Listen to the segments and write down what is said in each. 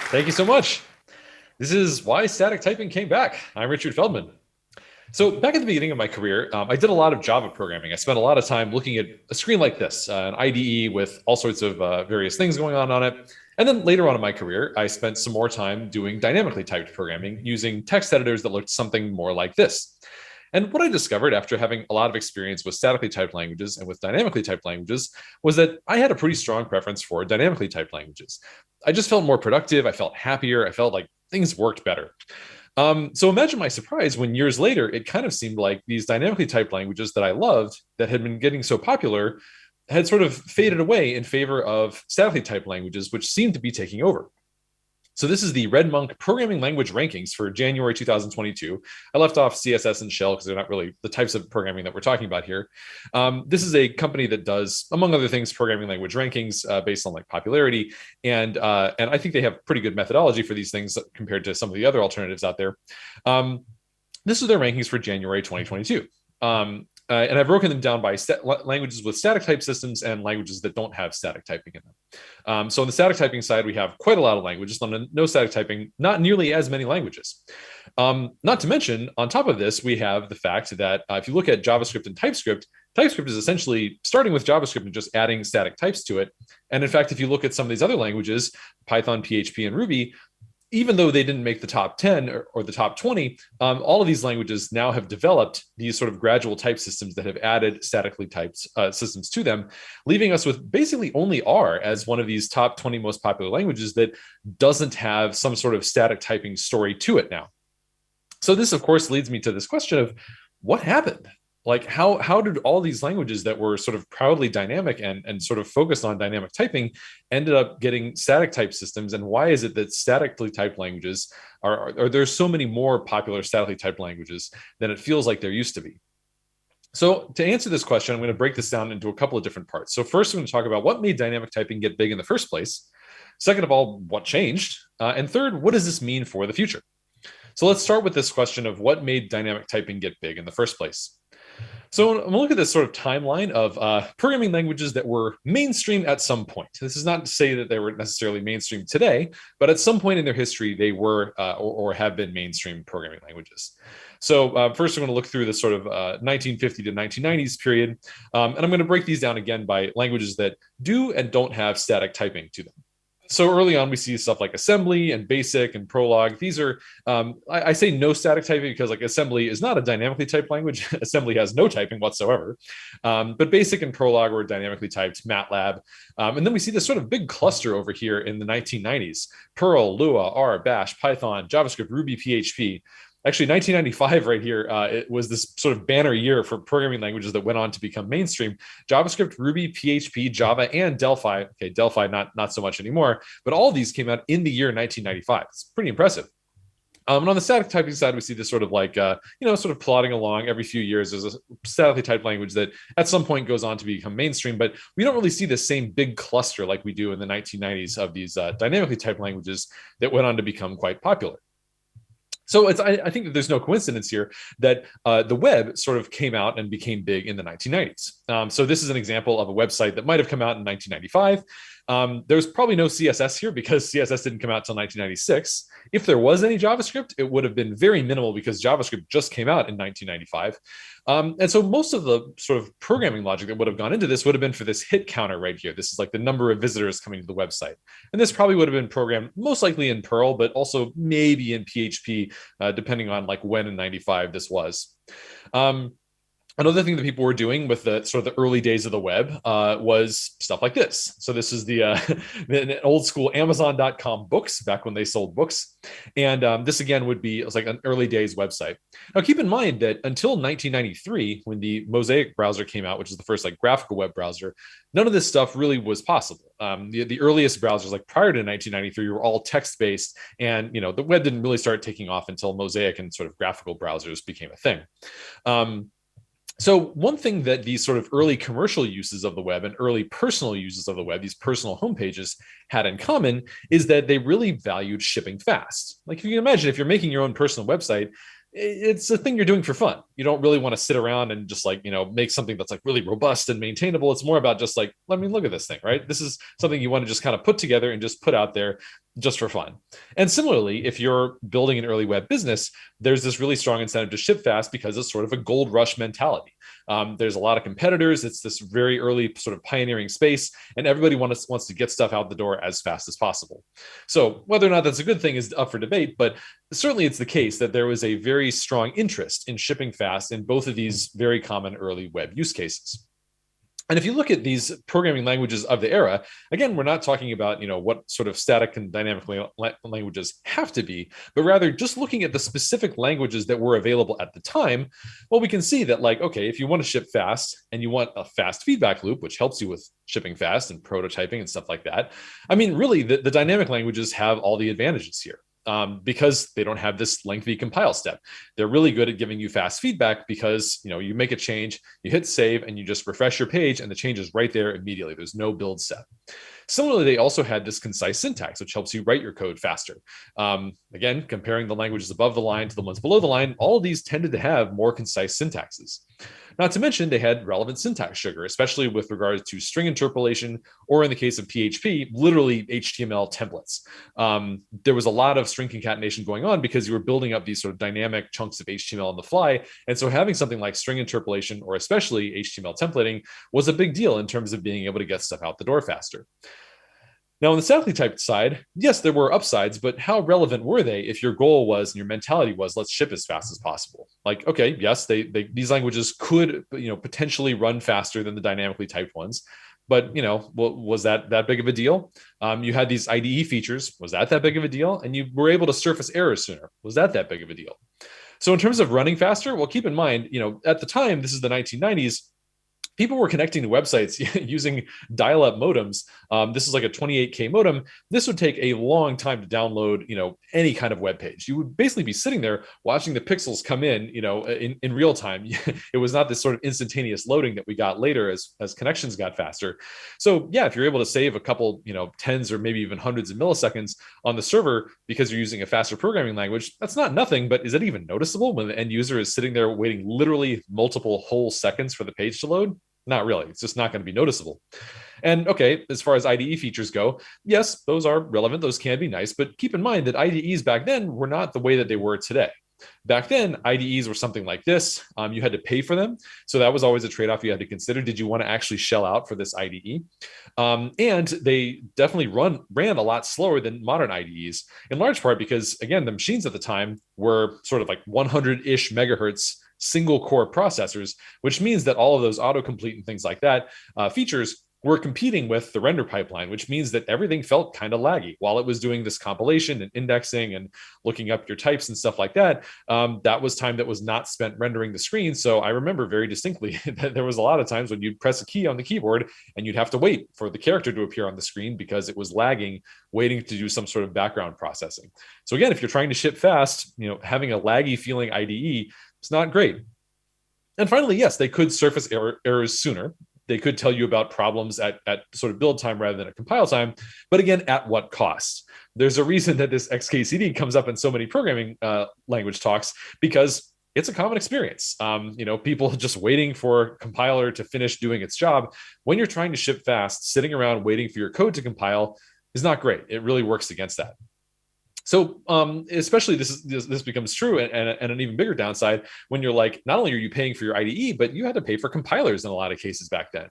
Thank you so much. This is why static typing came back. I'm Richard Feldman. So back at the beginning of my career, I did a lot of Java programming. I spent a lot of time looking at a screen like this, an IDE with all sorts of various things going on it. And then later on in my career, I spent some more time doing dynamically typed programming using text editors that looked something more like this. And what I discovered after having a lot of experience with statically typed languages and with dynamically typed languages was that I had a pretty strong preference for dynamically typed languages. I just felt more productive. I felt happier. I felt like things worked better. So imagine my surprise when years later, it kind of seemed like these dynamically typed languages that I loved that had been getting so popular had sort of faded away in favor of statically typed languages, which seemed to be taking over. So this is the Red Monk programming language rankings for January 2022. I left off CSS and Shell because they're not really the types of programming that we're talking about here. This is a company that does, among other things, programming language rankings based on like popularity, and I think they have pretty good methodology for these things compared to some of the other alternatives out there. This is their rankings for January 2022. And I've broken them down by languages with static type systems and languages that don't have static typing in them. So on the static typing side, we have quite a lot of languages. On no static typing, not nearly as many languages. Not to mention, on top of this, we have the fact that if you look at JavaScript and TypeScript, TypeScript is essentially starting with JavaScript and just adding static types to it. And in fact, if you look at some of these other languages, Python, PHP, and Ruby, even though they didn't make the top 10 or the top 20, all of these languages now have developed these sort of gradual type systems that have added statically typed systems to them, leaving us with basically only R as one of these top 20 most popular languages that doesn't have some sort of static typing story to it now. So this, of course, leads me to this question of what happened? Like how did all these languages that were sort of proudly dynamic and sort of focused on dynamic typing ended up getting static type systems? And why is it that statically typed languages are there's so many more popular statically typed languages than it feels like there used to be? So to answer this question, I'm going to break this down into a couple of different parts. So first, I'm going to talk about what made dynamic typing get big in the first place. Second of all, what changed? And third, what does this mean for the future? So let's start with this question of what made dynamic typing get big in the first place. So I'm going to look at this sort of timeline of programming languages that were mainstream at some point. This is not to say that they were necessarily mainstream today, but at some point in their history, they were or have been mainstream programming languages. So first, I'm going to look through this sort of 1950 to 1990s period, and I'm going to break these down again by languages that do and don't have static typing to them. So early on, we see stuff like assembly and basic and Prolog. These are, I say no static typing because like assembly is not a dynamically typed language. Assembly has no typing whatsoever. But basic and Prolog were dynamically typed, MATLAB. And then we see this sort of big cluster over here in the 1990s. Perl, Lua, R, Bash, Python, JavaScript, Ruby, PHP. Actually, 1995 right here, it was this sort of banner year for programming languages that went on to become mainstream. JavaScript, Ruby, PHP, Java, and Delphi. Okay, Delphi not so much anymore, but all of these came out in the year 1995. It's pretty impressive. And on the static typing side, we see this sort of like, sort of plodding along every few years. There's a statically typed language that at some point goes on to become mainstream, but we don't really see the same big cluster like we do in the 1990s of these dynamically typed languages that went on to become quite popular. So I think that there's no coincidence here that the web sort of came out and became big in the 1990s. So this is an example of a website that might have come out in 1995. There's probably no CSS here because CSS didn't come out until 1996. If there was any JavaScript, it would have been very minimal because JavaScript just came out in 1995. And so most of the sort of programming logic that would have gone into this would have been for this hit counter right here. This is like the number of visitors coming to the website. And this probably would have been programmed most likely in Perl, but also maybe in PHP, depending on like when in 95 this was. Another thing that people were doing with the sort of the early days of the web was stuff like this. So this is the old school Amazon.com books back when they sold books. And this again would be, it was like an early days website. Now keep in mind that until 1993, when the Mosaic browser came out, which is the first like graphical web browser, none of this stuff really was possible. The earliest browsers, like prior to 1993, were all text-based, and the web didn't really start taking off until Mosaic and sort of graphical browsers became a thing. So one thing that these sort of early commercial uses of the web and early personal uses of the web, these personal homepages, had in common is that they really valued shipping fast. Like if you can imagine, if you're making your own personal website, it's a thing you're doing for fun. You don't really want to sit around and just like, make something that's like really robust and maintainable. It's more about just like, let me look at this thing, right? This is something you want to just kind of put together and just put out there just for fun. And similarly, if you're building an early web business, there's this really strong incentive to ship fast because it's sort of a gold rush mentality. There's a lot of competitors. It's this very early sort of pioneering space, and everybody wants to get stuff out the door as fast as possible. So whether or not that's a good thing is up for debate, but certainly it's the case that there was a very strong interest in shipping fast in both of these very common early web use cases. And if you look at these programming languages of the era, again, we're not talking about, what sort of static and dynamic languages have to be, but rather just looking at the specific languages that were available at the time. Well, we can see that like, okay, if you want to ship fast and you want a fast feedback loop, which helps you with shipping fast and prototyping and stuff like that. I mean, really, the dynamic languages have all the advantages here. Because they don't have this lengthy compile step. They're really good at giving you fast feedback because you make a change, you hit save, and you just refresh your page, and the change is right there immediately. There's no build step. Similarly, they also had this concise syntax, which helps you write your code faster. Again, comparing the languages above the line to the ones below the line, all of these tended to have more concise syntaxes. Not to mention, they had relevant syntax sugar, especially with regards to string interpolation, or in the case of PHP, literally HTML templates. There was a lot of string concatenation going on because you were building up these sort of dynamic chunks of HTML on the fly. And so having something like string interpolation, or especially HTML templating, was a big deal in terms of being able to get stuff out the door faster. Now, on the statically typed side, yes, there were upsides, but how relevant were they if your goal was and your mentality was, let's ship as fast as possible? Like, okay, yes, these languages could, potentially run faster than the dynamically typed ones, but was that big of a deal? You had these IDE features. Was that big of a deal? And you were able to surface errors sooner. Was that big of a deal? So in terms of running faster, well, keep in mind, at the time, this is the 1990s. People were connecting to websites using dial-up modems. This is like a 28K modem. This would take a long time to download, any kind of web page. You would basically be sitting there watching the pixels come in, in real time. It was not this sort of instantaneous loading that we got later as connections got faster. So yeah, if you're able to save a couple, tens or maybe even hundreds of milliseconds on the server because you're using a faster programming language, that's not nothing, but is it even noticeable when the end user is sitting there waiting literally multiple whole seconds for the page to load? Not really. It's just not going to be noticeable. And okay, as far as IDE features go, yes, those are relevant. Those can be nice, but keep in mind that IDEs back then were not the way that they were today. Back then, IDEs were something like this. You had to pay for them. So that was always a trade-off you had to consider. Did you want to actually shell out for this IDE? And they definitely ran a lot slower than modern IDEs, in large part because, again, the machines at the time were sort of like 100-ish megahertz single core processors, which means that all of those autocomplete and things like that features were competing with the render pipeline, which means that everything felt kind of laggy while it was doing this compilation and indexing and looking up your types and stuff like that. That was time that was not spent rendering the screen. So I remember very distinctly that there was a lot of times when you'd press a key on the keyboard and you'd have to wait for the character to appear on the screen because it was lagging, waiting to do some sort of background processing. So again, if you're trying to ship fast, having a laggy feeling IDE, it's not great. And finally, yes, they could surface errors sooner. They could tell you about problems at sort of build time rather than at compile time. But again, at what cost? There's a reason that this XKCD comes up in so many programming language talks, because it's a common experience. People just waiting for compiler to finish doing its job. When you're trying to ship fast, sitting around waiting for your code to compile is not great. It really works against that. So especially this becomes true, and an even bigger downside when you're like, not only are you paying for your IDE, but you had to pay for compilers in a lot of cases back then.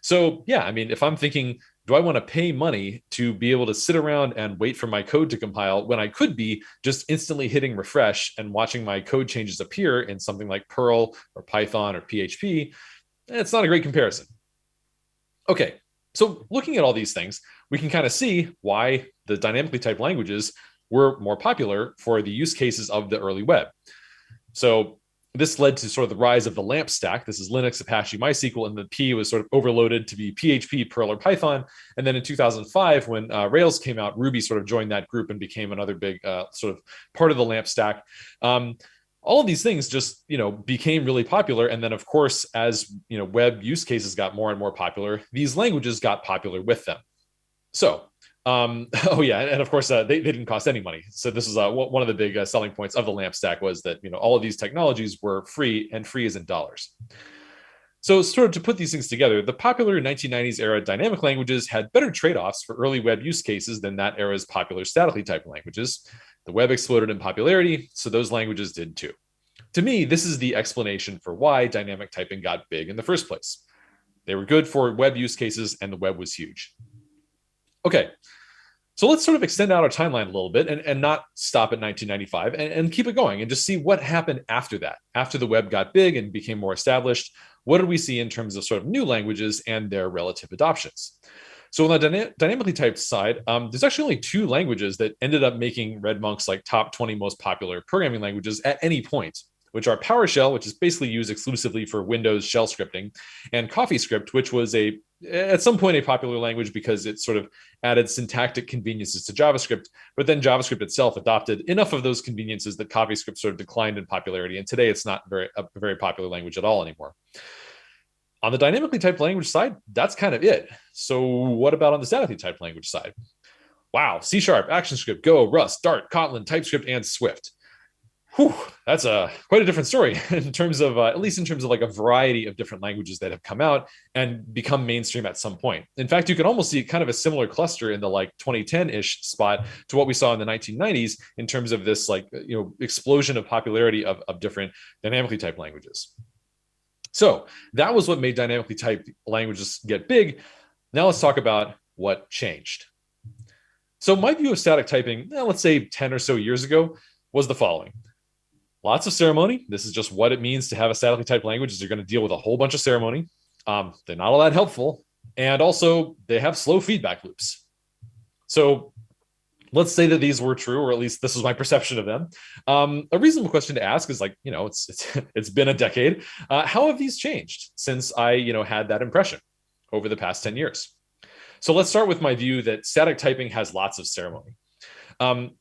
So yeah, I mean, if I'm thinking, do I want to pay money to be able to sit around and wait for my code to compile when I could be just instantly hitting refresh and watching my code changes appear in something like Perl or Python or PHP? It's not a great comparison. Okay, so looking at all these things, we can kind of see why the dynamically typed languages were more popular for the use cases of the early web. So this led to sort of the rise of the LAMP stack. This is Linux, Apache, MySQL, and the P was sort of overloaded to be PHP, Perl, or Python. And then in 2005, when Rails came out, Ruby sort of joined that group and became another big sort of part of the LAMP stack. All of these things just, became really popular. And then, of course, as, web use cases got more and more popular, these languages got popular with them. So Oh yeah, and of course they didn't cost any money. So this is one of the big selling points of the LAMP stack was that all of these technologies were free, and free is in dollars. So sort of to put these things together, the popular 1990s era dynamic languages had better trade-offs for early web use cases than that era's popular statically typed languages. The web exploded in popularity, so those languages did too. To me, this is the explanation for why dynamic typing got big in the first place. They were good for web use cases, and the web was huge. Okay, so let's sort of extend out our timeline a little bit and not stop at 1995 and keep it going and just see what happened after that. After the web got big and became more established, what did we see in terms of sort of new languages and their relative adoptions? So on the dynamically typed side, there's actually only two languages that ended up making RedMonk's like top 20 most popular programming languages at any point, which are PowerShell, which is basically used exclusively for Windows shell scripting, and CoffeeScript, which was at some point a popular language because it sort of added syntactic conveniences to JavaScript, but then JavaScript itself adopted enough of those conveniences that CoffeeScript sort of declined in popularity, and today it's not a very popular language at all anymore. On the dynamically typed language side, that's kind of it. So what about on the statically typed language side? Wow, C#, ActionScript, Go, Rust, Dart, Kotlin, TypeScript, and Swift. Whew, that's quite a different story in terms of, at least in terms of like a variety of different languages that have come out and become mainstream at some point. In fact, you can almost see kind of a similar cluster in the like 2010-ish spot to what we saw in the 1990s in terms of this like, explosion of popularity of different dynamically typed languages. So that was what made dynamically typed languages get big. Now let's talk about what changed. So my view of static typing, let's say 10 or so years ago, was the following. Lots of ceremony. This is just what it means to have a statically typed language, is you're going to deal with a whole bunch of ceremony. They're not all that helpful. And also they have slow feedback loops. So let's say that these were true, or at least this was my perception of them. A reasonable question to ask is like, it's been a decade. How have these changed since I, had that impression over the past 10 years? So let's start with my view that static typing has lots of ceremony.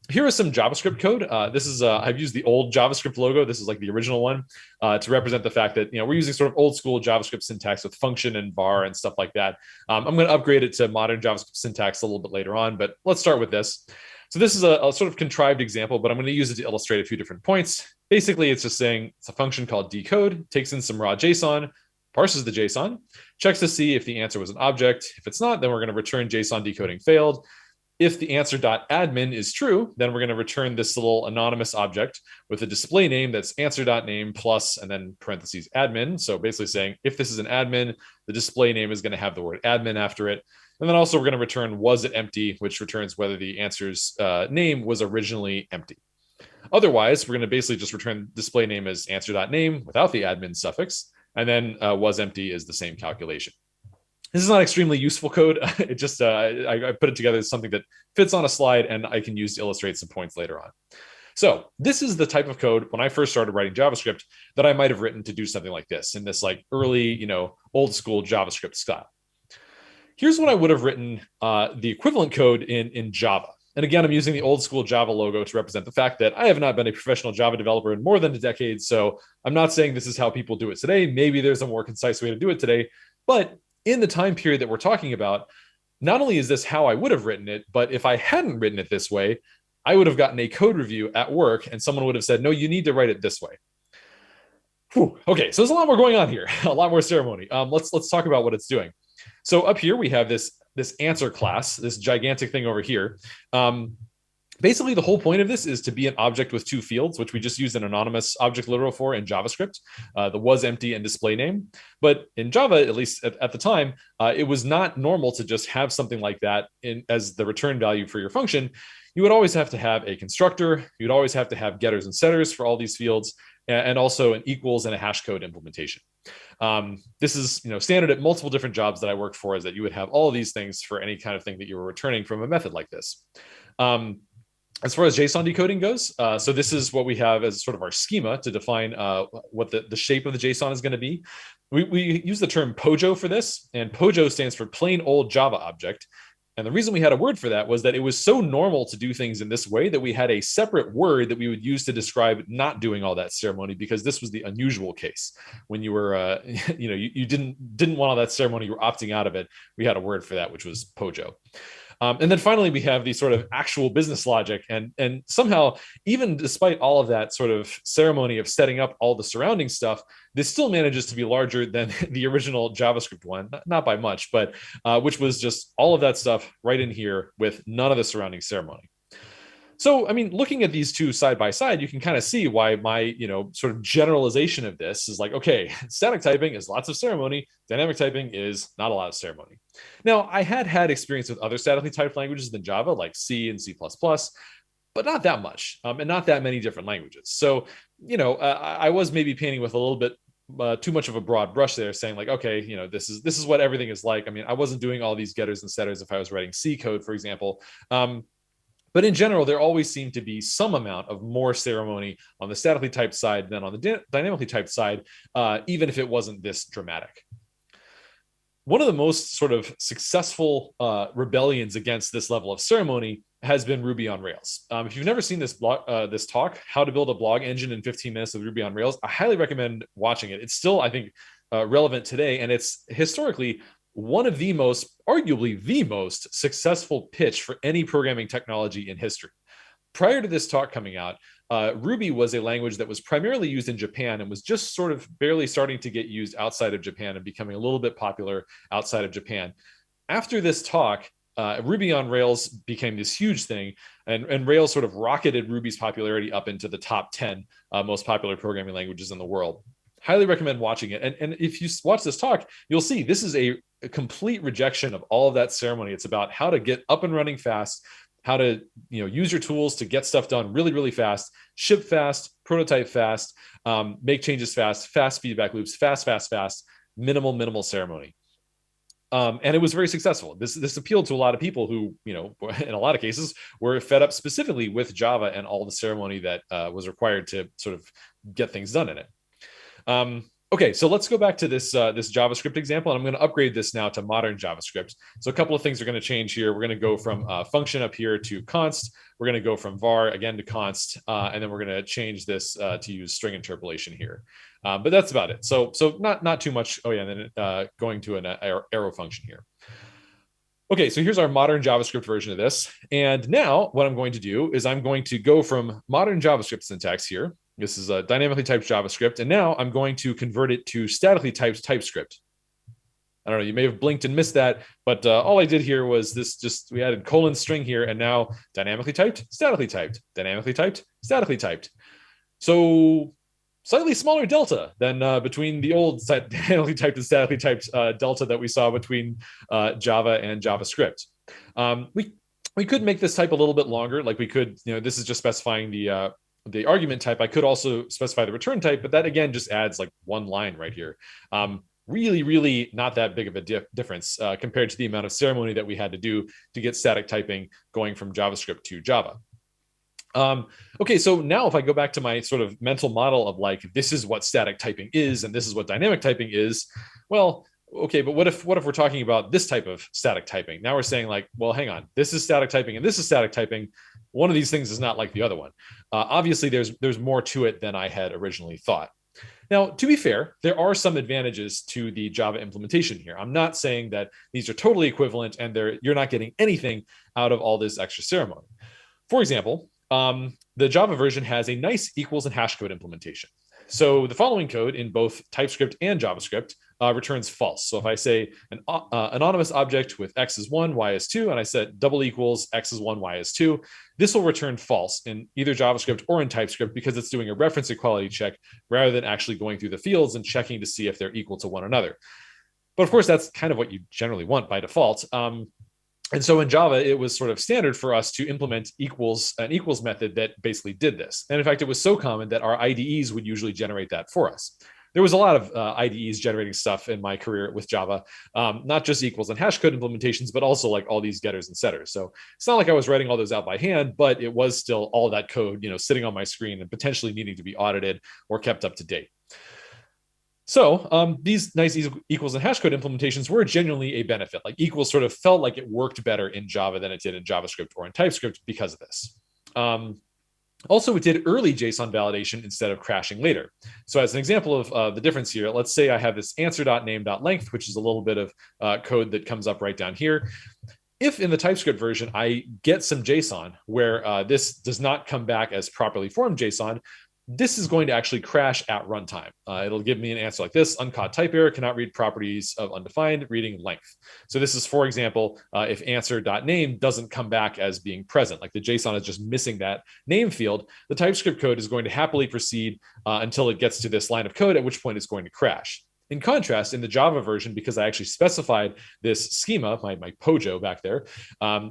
Here is some JavaScript code. This is I've used the old JavaScript logo. This is like the original one to represent the fact that we're using sort of old school JavaScript syntax with function and var and stuff like that. I'm going to upgrade it to modern JavaScript syntax a little bit later on, but let's start with this. So this is a sort of contrived example, but I'm going to use it to illustrate a few different points. Basically, it's just saying it's a function called decode, takes in some raw JSON, parses the JSON, checks to see if the answer was an object. If it's not, then we're going to return JSON decoding failed. If the answer.admin is true, then we're going to return this little anonymous object with a display name that's answer.name plus and then parentheses admin. So basically saying if this is an admin, the display name is going to have the word admin after it. And then also we're going to return was it empty, which returns whether the answer's name was originally empty. Otherwise, we're going to basically just return display name as answer.name without the admin suffix. And then was empty is the same calculation. This is not extremely useful code. It just, I put it together as something that fits on a slide and I can use to illustrate some points later on. So this is the type of code when I first started writing JavaScript that I might have written to do something like this in this like early, old school JavaScript style. Here's what I would have written the equivalent code in Java. And again, I'm using the old school Java logo to represent the fact that I have not been a professional Java developer in more than a decade. So I'm not saying this is how people do it today. Maybe there's a more concise way to do it today, but in the time period that we're talking about, not only is this how I would have written it, but if I hadn't written it this way, I would have gotten a code review at work and someone would have said, no, you need to write it this way. Whew. Okay, so there's a lot more going on here, a lot more ceremony. Let's talk about what it's doing. So up here, we have this answer class, this gigantic thing over here. Basically, the whole point of this is to be an object with two fields, which we just used an anonymous object literal for in JavaScript, the was empty and display name. But in Java, at least at the time, it was not normal to just have something like that as the return value for your function. You would always have to have a constructor. You'd always have to have getters and setters for all these fields, and also an equals and a hash code implementation. This is standard at multiple different jobs that I worked for, is that you would have all of these things for any kind of thing that you were returning from a method like this. As far as JSON decoding goes, so this is what we have as sort of our schema to define what the shape of the JSON is going to be. We use the term POJO for this, and POJO stands for plain old Java object. And the reason we had a word for that was that it was so normal to do things in this way that we had a separate word that we would use to describe not doing all that ceremony, because this was the unusual case. When you were, you didn't want all that ceremony, you were opting out of it. We had a word for that, which was POJO. And then finally, we have the sort of actual business logic. And somehow, even despite all of that sort of ceremony of setting up all the surrounding stuff, this still manages to be larger than the original JavaScript one, not by much, but which was just all of that stuff right in here with none of the surrounding ceremony. So, I mean, looking at these two side by side, you can kind of see why my, sort of generalization of this is like, okay, static typing is lots of ceremony. Dynamic typing is not a lot of ceremony. Now, I had experience with other statically typed languages than Java, like C and C++, but not that much, and not that many different languages. So, I was maybe painting with a little bit too much of a broad brush there, saying like, okay, this is what everything is like. I mean, I wasn't doing all these getters and setters if I was writing C code, for example. But in general, there always seemed to be some amount of more ceremony on the statically typed side than on the dynamically typed side, even if it wasn't this dramatic. One of the most sort of successful rebellions against this level of ceremony has been Ruby on Rails. If you've never seen this talk, How to Build a Blog Engine in 15 Minutes with Ruby on Rails, I highly recommend watching it. It's still, I think, relevant today, and it's historically one of the arguably the most successful pitch for any programming technology in history. Prior to this talk coming out, Ruby was a language that was primarily used in Japan and was just sort of barely starting to get used outside of Japan and becoming a little bit popular outside of Japan. After this talk, Ruby on Rails became this huge thing, and Rails sort of rocketed Ruby's popularity up into the top 10 most popular programming languages in the world. Highly recommend watching it. And if you watch this talk, you'll see this is a complete rejection of all of that ceremony. It's about how to get up and running fast, how to use your tools to get stuff done really, really fast, ship fast, prototype fast, make changes fast, fast feedback loops, fast, minimal ceremony. And it was very successful. This appealed to a lot of people who, in a lot of cases, were fed up specifically with Java and all the ceremony that was required to sort of get things done in it. Okay, so let's go back to this JavaScript example, and I'm going to upgrade this now to modern JavaScript. So a couple of things are going to change here. We're going to go from function up here to const. We're going to go from var again to const, and then we're going to change this to use string interpolation here. But that's about it. So not too much. Oh yeah, and then going to an arrow function here. Okay, so here's our modern JavaScript version of this. And now what I'm going to do is I'm going to go from modern JavaScript syntax here. This is a dynamically typed JavaScript. And now I'm going to convert it to statically typed TypeScript. I don't know, you may have blinked and missed that, but all I did here was we added colon string here, and now dynamically typed, statically typed, dynamically typed, statically typed. So slightly smaller delta than between the old dynamically typed and statically typed delta that we saw between Java and JavaScript. We could make this type a little bit longer. Like we could, this is just specifying the argument type. I could also specify the return type, but that again just adds like one line right here. Really not that big of a difference compared to the amount of ceremony that we had to do to get static typing going from JavaScript to Java. Okay, so now if I go back to my sort of mental model of like, this is what static typing is, and this is what dynamic typing is, well, okay, but what if we're talking about this type of static typing? Now we're saying like, well, hang on, this is static typing and this is static typing. One of these things is not like the other one. Obviously, there's more to it than I had originally thought. Now, to be fair, there are some advantages to the Java implementation here. I'm not saying that these are totally equivalent and you're not getting anything out of all this extra ceremony. For example, the Java version has a nice equals and hash code implementation. So the following code in both TypeScript and JavaScript returns false. So if I say an anonymous object with x is 1, y is 2, and I set double equals x is 1, y is 2, this will return false in either JavaScript or in TypeScript because it's doing a reference equality check rather than actually going through the fields and checking to see if they're equal to one another. But of course, that's kind of what you generally want by default. And so in Java, it was sort of standard for us to implement an equals method that basically did this. And in fact, it was so common that our IDEs would usually generate that for us. There was a lot of IDEs generating stuff in my career with Java, not just equals and hash code implementations, but also like all these getters and setters. So it's not like I was writing all those out by hand, but it was still all that code, sitting on my screen and potentially needing to be audited or kept up to date. So these nice equals and hash code implementations were genuinely a benefit. Like equals sort of felt like it worked better in Java than it did in JavaScript or in TypeScript because of this. Also, it did early JSON validation instead of crashing later. So as an example of the difference here, let's say I have this answer.name.length, which is a little bit of code that comes up right down here. if in the TypeScript version I get some JSON where this does not come back as properly formed JSON, this is going to actually crash at runtime. It'll give me an answer like this: uncaught type error, cannot read properties of undefined, reading length. So this is, for example, if answer.name doesn't come back as being present, like the JSON is just missing that name field, the TypeScript code is going to happily proceed until it gets to this line of code, at which point it's going to crash. In contrast, in the Java version, because I actually specified this schema, my POJO back there,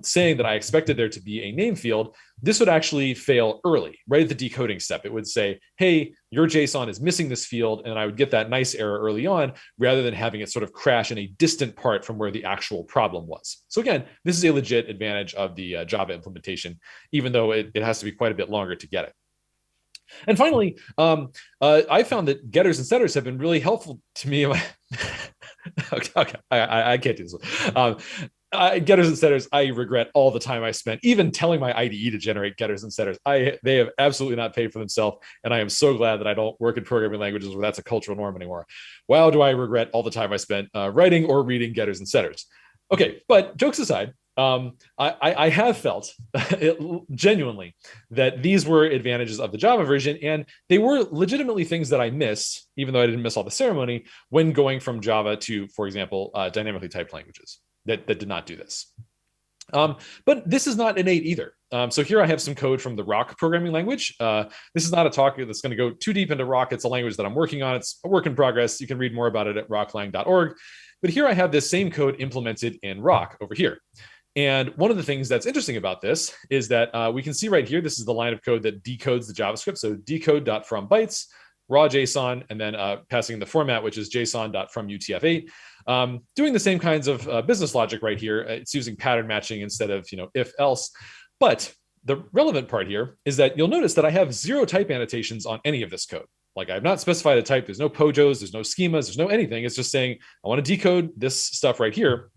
saying that I expected there to be a name field, this would actually fail early, right at the decoding step. It would say, hey, your JSON is missing this field, and I would get that nice error early on, rather than having it sort of crash in a distant part from where the actual problem was. So again, this is a legit advantage of the Java implementation, even though it has to be quite a bit longer to get it. And finally, I found that getters and setters have been really helpful to me. Okay. I can't do this. Getters and setters, I regret all the time I spent, even telling my IDE to generate getters and setters. They have absolutely not paid for themselves, and I am so glad that I don't work in programming languages where that's a cultural norm anymore. Wow, do I regret all the time I spent writing or reading getters and setters. Okay, but jokes aside, I have felt genuinely that these were advantages of the Java version, and they were legitimately things that I missed, even though I didn't miss all the ceremony, when going from Java to, for example, dynamically typed languages that did not do this. But this is not innate either. So here I have some code from the Rock programming language. This is not a talk that's going to go too deep into Rock. It's a language that I'm working on. It's a work in progress. You can read more about it at rocklang.org. But here I have this same code implemented in Rock over here. And one of the things that's interesting about this is that we can see right here, this is the line of code that decodes the JavaScript. So decode.fromBytes, raw JSON, and then passing the format, which is json.fromUTF-8. Doing the same kinds of business logic right here. It's using pattern matching instead of if else. But the relevant part here is that you'll notice that I have 0 type annotations on any of this code. Like, I've not specified a type. There's no POJOs, there's no schemas, there's no anything. It's just saying, I want to decode this stuff right here.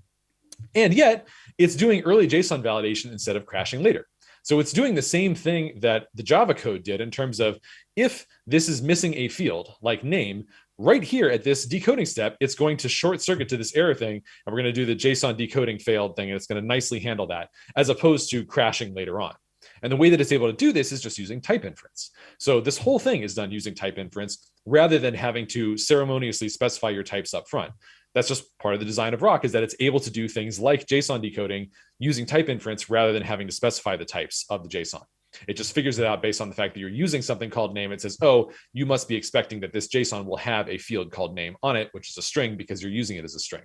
And yet it's doing early JSON validation instead of crashing later. So it's doing the same thing that the Java code did in terms of, if this is missing a field like name, right here at this decoding step, it's going to short circuit to this error thing, and we're going to do the JSON decoding failed thing, and it's going to nicely handle that, as opposed to crashing later on. And the way that it's able to do this is just using type inference. So this whole thing is done using type inference rather than having to ceremoniously specify your types up front. That's just part of the design of Rock, is that it's able to do things like JSON decoding using type inference rather than having to specify the types of the JSON. It just figures it out based on the fact that you're using something called name. It says, oh, you must be expecting that this JSON will have a field called name on it, which is a string because you're using it as a string.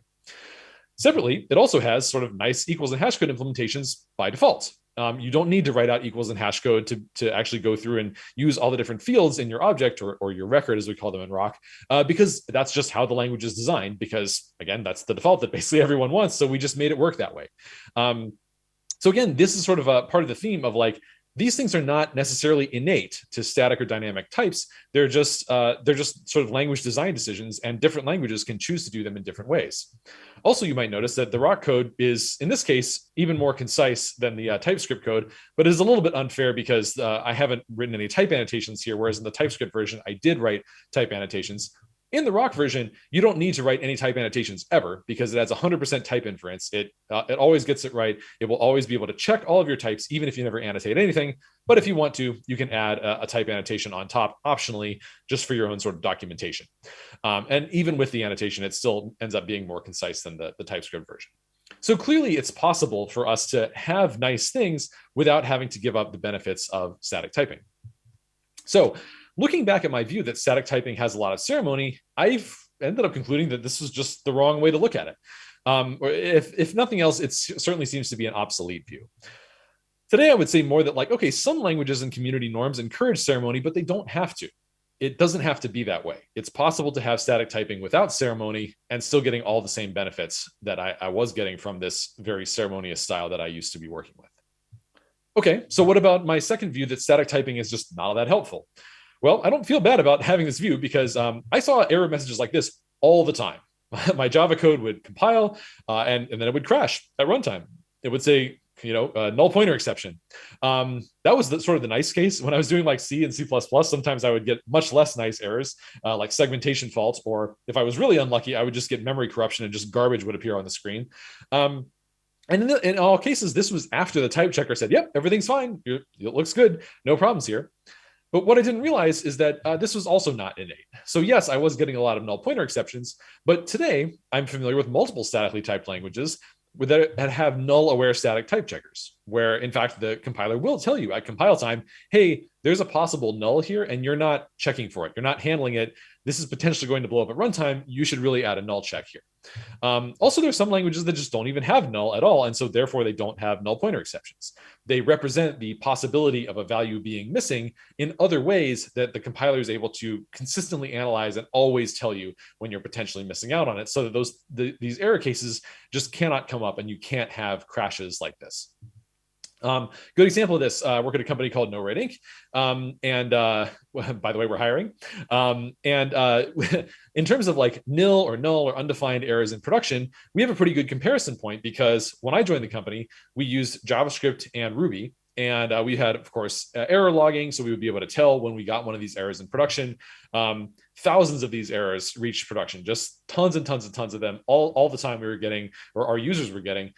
Separately, it also has sort of nice equals and hash code implementations by default. You don't need to write out equals and hash code to actually go through and use all the different fields in your object, or your record, as we call them in Rock, because that's just how the language is designed, because, again, that's the default that basically everyone wants. So we just made it work that way. So again, this is sort of a part of the theme of, like, these things are not necessarily innate to static or dynamic types. They're just sort of language design decisions, and different languages can choose to do them in different ways. Also, you might notice that the Rock code is, in this case, even more concise than the TypeScript code, but is a little bit unfair because I haven't written any type annotations here, whereas in the TypeScript version, I did write type annotations. In the Rock version, you don't need to write any type annotations ever, because it has 100% type inference. It always gets it right. It will always be able to check all of your types, even if you never annotate anything. But if you want to, you can add a type annotation on top optionally, just for your own sort of documentation. And even with the annotation, it still ends up being more concise than the TypeScript version. So clearly, it's possible for us to have nice things without having to give up the benefits of static typing. So, looking back at my view that static typing has a lot of ceremony, I've ended up concluding that this was just the wrong way to look at it. Or if nothing else, it certainly seems to be an obsolete view. Today, I would say more that, like, okay, some languages and community norms encourage ceremony, but they don't have to. It doesn't have to be that way. It's possible to have static typing without ceremony and still getting all the same benefits that I was getting from this very ceremonious style that I used to be working with. Okay, so what about my second view that static typing is just not all that helpful? Well, I don't feel bad about having this view, because I saw error messages like this all the time. My Java code would compile and then it would crash at runtime. It would say, null pointer exception. That was sort of the nice case. When I was doing like C and C++, sometimes I would get much less nice errors, like segmentation faults, or if I was really unlucky, I would just get memory corruption and just garbage would appear on the screen. And in all cases, this was after the type checker said, yep, everything's fine. It looks good. No problems here. But what I didn't realize is that this was also not innate. So yes, I was getting a lot of null pointer exceptions, but today I'm familiar with multiple statically typed languages that have null aware static type checkers, where in fact the compiler will tell you at compile time, hey, there's a possible null here and you're not checking for it. You're not handling it. This is potentially going to blow up at runtime. You should really add a null check here. Also, there's some languages that just don't even have null at all, and so therefore they don't have null pointer exceptions. They represent the possibility of a value being missing in other ways that the compiler is able to consistently analyze and always tell you when you're potentially missing out on it, so that these error cases just cannot come up and you can't have crashes like this. Good example of this, I work at a company called No Red Inc. And by the way, we're hiring. In terms of like nil or null or undefined errors in production, we have a pretty good comparison point because when I joined the company, we used JavaScript and Ruby. And we had, of course, error logging. So we would be able to tell when we got one of these errors in production. Thousands of these errors reached production, just tons and tons and tons of them. All the time we were getting, or our users were getting,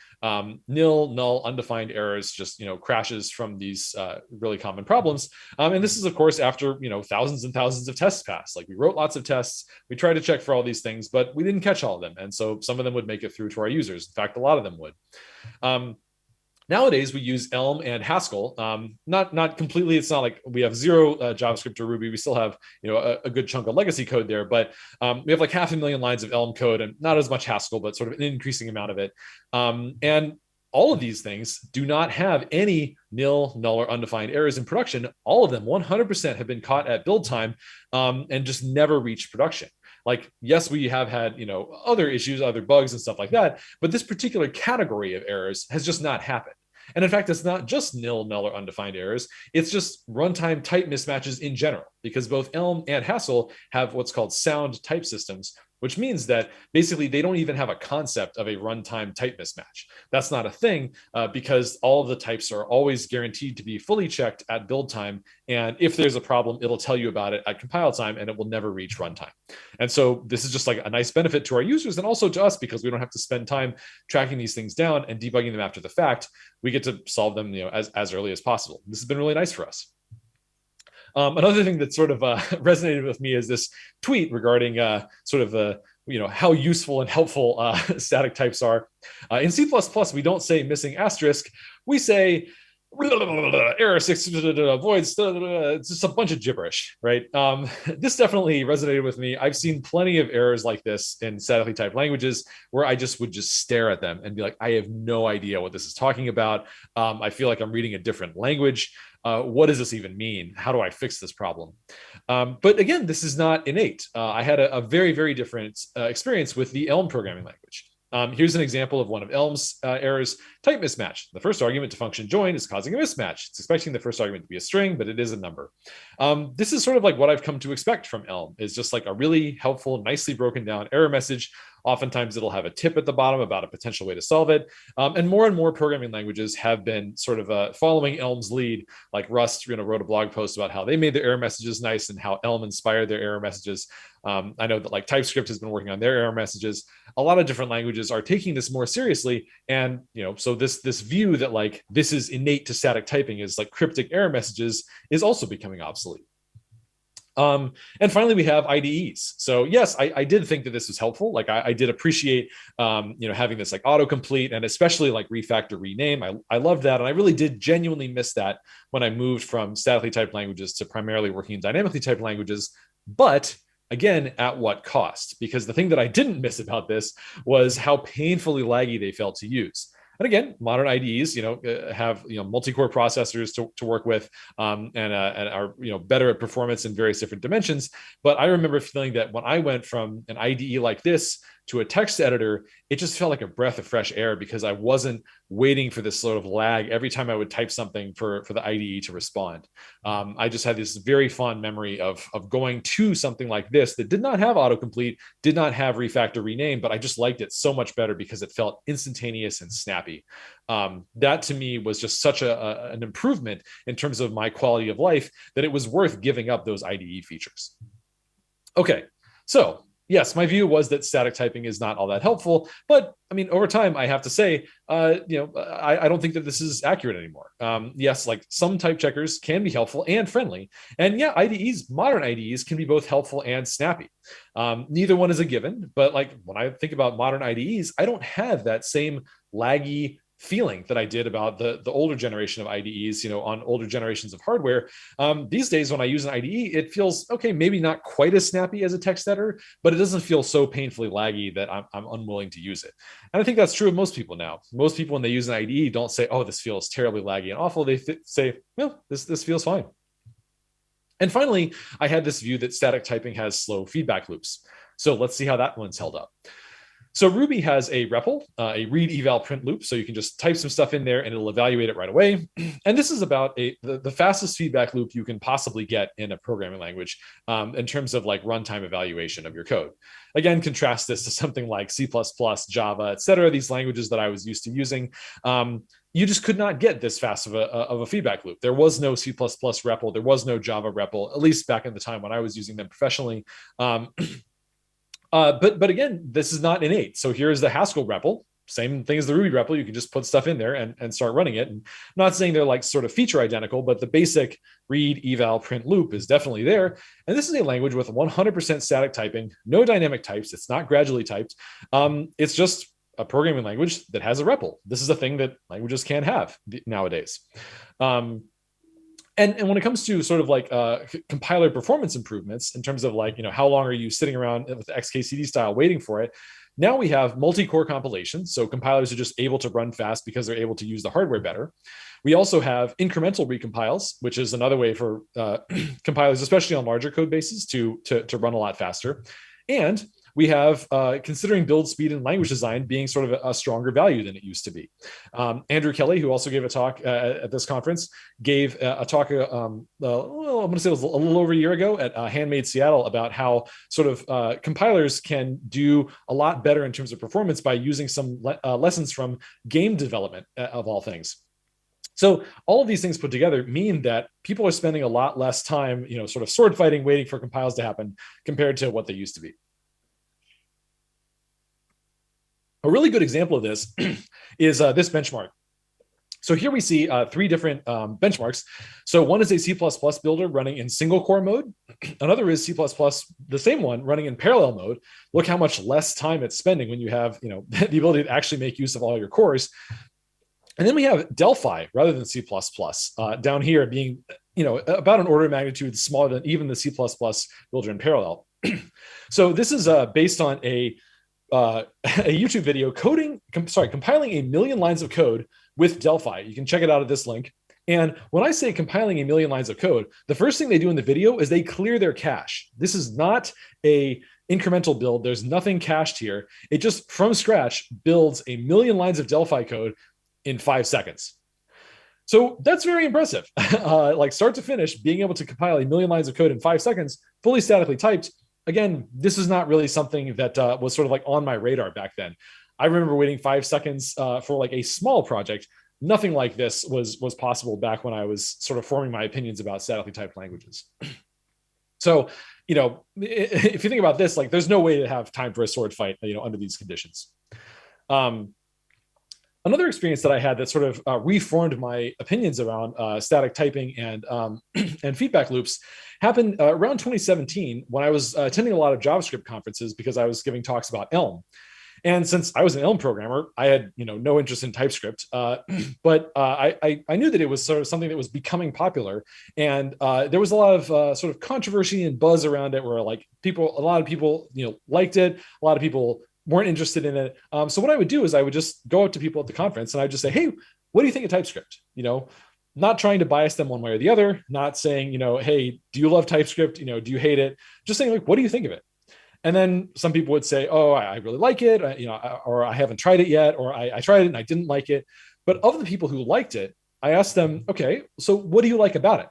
nil, null, undefined errors, just crashes from these really common problems. And this is, of course, after thousands and thousands of tests passed. Like we wrote lots of tests, we tried to check for all ththese things, but we didn't catch all of them. And so some of them would make it through to our users. In fact, a lot of them would. Nowadays, we use Elm and Haskell. Not completely. It's not like we have zero JavaScript or Ruby. We still have a good chunk of legacy code there, but we have like 500,000 lines of Elm code and not as much Haskell, but sort of an increasing amount of it. And all of these things do not have any nil, null, or undefined errors in production. All of them, 100%, have been caught at build time and just never reached production. Like, yes, we have had, other issues, other bugs and stuff like that, but this particular category of errors has just not happened. And in fact, it's not just nil, null, or undefined errors. It's just runtime type mismatches in general, because both Elm and Haskell have what's called sound type systems, which means that basically they don't even have a concept of a runtime type mismatch. That's not a thing because all of the types are always guaranteed to be fully checked at build time. And if there's a problem, it'll tell you about it at compile time and it will never reach runtime. And so this is just like a nice benefit to our users and also to us because we don't have to spend time tracking these things down and debugging them after the fact. We get to solve them as early as possible. This has been really nice for us. Another thing that sort of resonated with me is this tweet regarding sort of the, how useful and helpful static types are. In C++, we don't say missing asterisk. We say error 6 voids. It's just a bunch of gibberish, right? This definitely resonated with me. I've seen plenty of errors like this in statically typed languages where I would just stare at them and be like, I have no idea what this is talking about. I feel like I'm reading a different language. What does this even mean? How do I fix this problem? But again, this is not innate. I had a very, very different experience with the Elm programming language. Here's an example of one of Elm's errors, type mismatch. The first argument to function join is causing a mismatch. It's expecting the first argument to be a string, but it is a number. This is sort of like what I've come to expect from Elm, is just like a really helpful, nicely broken down error message. Oftentimes it'll have a tip at the bottom about a potential way to solve it. And more programming languages have been sort of following Elm's lead, like Rust wrote a blog post about how they made their error messages nice and how Elm inspired their error messages. I know that like TypeScript has been working on their error messages. A lot of different languages are taking this more seriously. And, so this view that like this is innate to static typing is like cryptic error messages is also becoming obsolete. And finally, we have IDEs. So yes, I did think that this was helpful. Like I did appreciate, having this like autocomplete and especially like refactor rename. I loved that. And I really did genuinely miss that when I moved from statically typed languages to primarily working in dynamically typed languages. But again, at what cost? Because the thing that I didn't miss about this was how painfully laggy they felt to use. And again, modern IDEs, have multi-core processors to work with, and are better at performance in various different dimensions. But I remember feeling that when I went from an IDE like this to a text editor, it just felt like a breath of fresh air because I wasn't waiting for this sort of lag every time I would type something for the IDE to respond. I just had this very fond memory of going to something like this that did not have autocomplete, did not have refactor rename, but I just liked it so much better because it felt instantaneous and snappy. That to me was just such an improvement in terms of my quality of life that it was worth giving up those IDE features. Okay, so yes, my view was that static typing is not all that helpful. But I mean, over time, I have to say, I don't think that this is accurate anymore. Yes, like some type checkers can be helpful and friendly. And yeah, IDEs, modern IDEs can be both helpful and snappy. Neither one is a given. But like when I think about modern IDEs, I don't have that same laggy feeling that I did about the older generation of IDEs, on older generations of hardware. These days, when I use an IDE, it feels okay, maybe not quite as snappy as a text editor, but it doesn't feel so painfully laggy that I'm unwilling to use it. And I think that's true of most people now. Most people, when they use an IDE, don't say, "Oh, this feels terribly laggy and awful." They say, "Well, this feels fine." And finally, I had this view that static typing has slow feedback loops. So let's see how that one's held up. So Ruby has a REPL, a read eval print loop. So you can just type some stuff in there and it'll evaluate it right away. And this is about the fastest feedback loop you can possibly get in a programming language in terms of like runtime evaluation of your code. Again, contrast this to something like C++, Java, et cetera, these languages that I was used to using. You just could not get this fast of a feedback loop. There was no C++ REPL. There was no Java REPL, at least back in the time when I was using them professionally. But again, this is not innate. So here's the Haskell REPL, same thing as the Ruby REPL. You can just put stuff in there and start running it. And I'm not saying they're like sort of feature identical, but the basic read, eval, print loop is definitely there. And this is a language with 100% static typing, no dynamic types. It's not gradually typed. It's just a programming language that has a REPL. This is a thing that languages can have nowadays. And when it comes to sort of like compiler performance improvements in terms of like, how long are you sitting around with the XKCD style waiting for it? Now we have multi-core compilation. So compilers are just able to run fast because they're able to use the hardware better. We also have incremental recompiles, which is another way for compilers, especially on larger code bases, to run a lot faster. And we have considering build speed and language design being sort of a stronger value than it used to be. Andrew Kelly, who also gave a talk at this conference, gave a talk, I'm going to say it was a little over a year ago at Handmade Seattle about how sort of compilers can do a lot better in terms of performance by using some lessons from game development of all things. So all of these things put together mean that people are spending a lot less time, sort of sword fighting, waiting for compiles to happen compared to what they used to be. A really good example of this is this benchmark. So here we see three different benchmarks. So one is a C++ builder running in single core mode. Another is C++, the same one, running in parallel mode. Look how much less time it's spending when you have the ability to actually make use of all your cores. And then we have Delphi rather than C++, down here being about an order of magnitude smaller than even the C++ builder in parallel. So this is based on a YouTube video compiling 1 million lines of code with Delphi. You can check it out at this link. And when I say compiling 1 million lines of code, the first thing they do in the video is they clear their cache. This is not a incremental build. There's nothing cached here. It just from scratch builds 1 million lines of Delphi code in 5 seconds. So that's very impressive. Like start to finish, being able to compile 1 million lines of code in 5 seconds, fully statically typed. Again, this is not really something that was sort of like on my radar back then. I remember waiting 5 seconds for like a small project. Nothing like this was possible back when I was sort of forming my opinions about statically typed languages. So, if you think about this, like there's no way to have time for a sword fight, under these conditions. Another experience that I had that sort of reformed my opinions around static typing and and feedback loops happened around 2017 when I was attending a lot of JavaScript conferences because I was giving talks about Elm. And since I was an Elm programmer, I had no interest in TypeScript, but I knew that it was sort of something that was becoming popular, and there was a lot of sort of controversy and buzz around it, where like a lot of people liked it, a lot of people weren't interested in it. So what I would do is I would just go up to people at the conference and I'd just say, "Hey, what do you think of TypeScript?" Not trying to bias them one way or the other, not saying, "Hey, do you love TypeScript? Do you hate it?" Just saying, like, "What do you think of it?" And then some people would say, "Oh, I really like it," or "I haven't tried it yet," or I tried it and I didn't like it. But of the people who liked it, I asked them, "Okay, so what do you like about it?"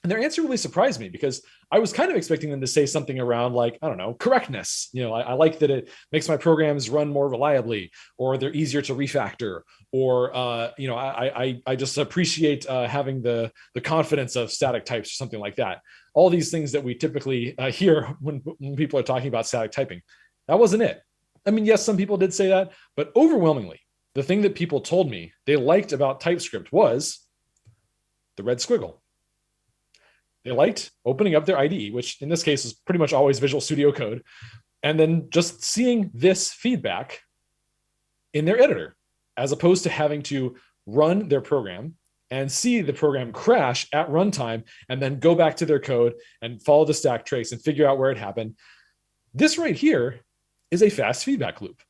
And their answer really surprised me because I was kind of expecting them to say something around like, I don't know, correctness. I like that it makes my programs run more reliably, or they're easier to refactor, or I just appreciate having the confidence of static types or something like that. all these things that we typically hear when people are talking about static typing. That wasn't it. I mean, yes, some people did say that, but overwhelmingly, the thing that people told me they liked about TypeScript was the red squiggle. They liked opening up their IDE, which in this case is pretty much always Visual Studio Code, and then just seeing this feedback in their editor, as opposed to having to run their program and see the program crash at runtime and then go back to their code and follow the stack trace and figure out where it happened. This right here is a fast feedback loop.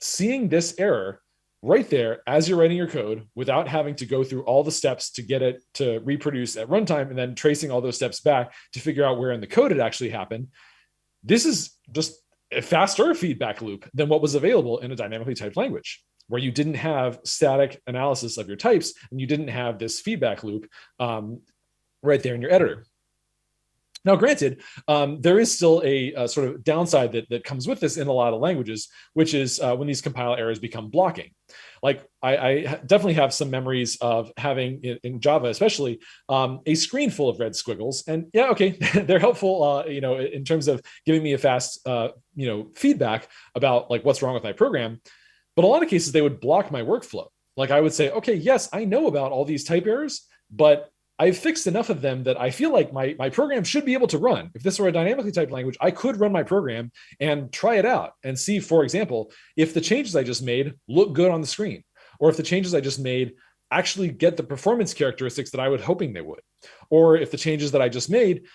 Seeing this error right there as you're writing your code without having to go through all the steps to get it to reproduce at runtime and then tracing all those steps back to figure out where in the code it actually happened. This is just a faster feedback loop than what was available in a dynamically typed language, where you didn't have static analysis of your types and you didn't have this feedback loop right there in your editor. Now, granted, there is still a sort of downside that comes with this in a lot of languages, which is when these compile errors become blocking. Like I definitely have some memories of having, in Java especially, a screen full of red squiggles. And yeah, okay, they're helpful, in terms of giving me a fast, feedback about like what's wrong with my program. But a lot of cases, they would block my workflow. Like I would say, okay, yes, I know about all these type errors, but I've fixed enough of them that I feel like my program should be able to run. If this were a dynamically typed language, I could run my program and try it out and see, for example, if the changes I just made look good on the screen, or if the changes I just made actually get the performance characteristics that I was hoping they would, or if the changes that I just made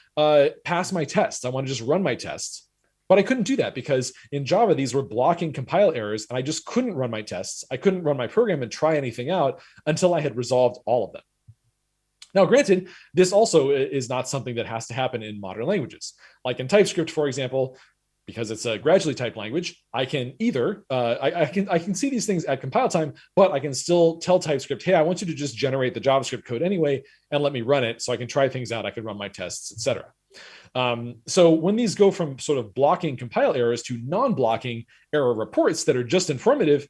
pass my tests. I want to just run my tests. But I couldn't do that because in Java, these were blocking compile errors, and I just couldn't run my tests. I couldn't run my program and try anything out until I had resolved all of them. Now, granted, this also is not something that has to happen in modern languages. Like in TypeScript, for example, because it's a gradually typed language, I can either, I can see these things at compile time, but I can still tell TypeScript, hey, I want you to just generate the JavaScript code anyway, and let me run it so I can try things out, I can run my tests, etc. So when these go from sort of blocking compile errors to non-blocking error reports that are just informative,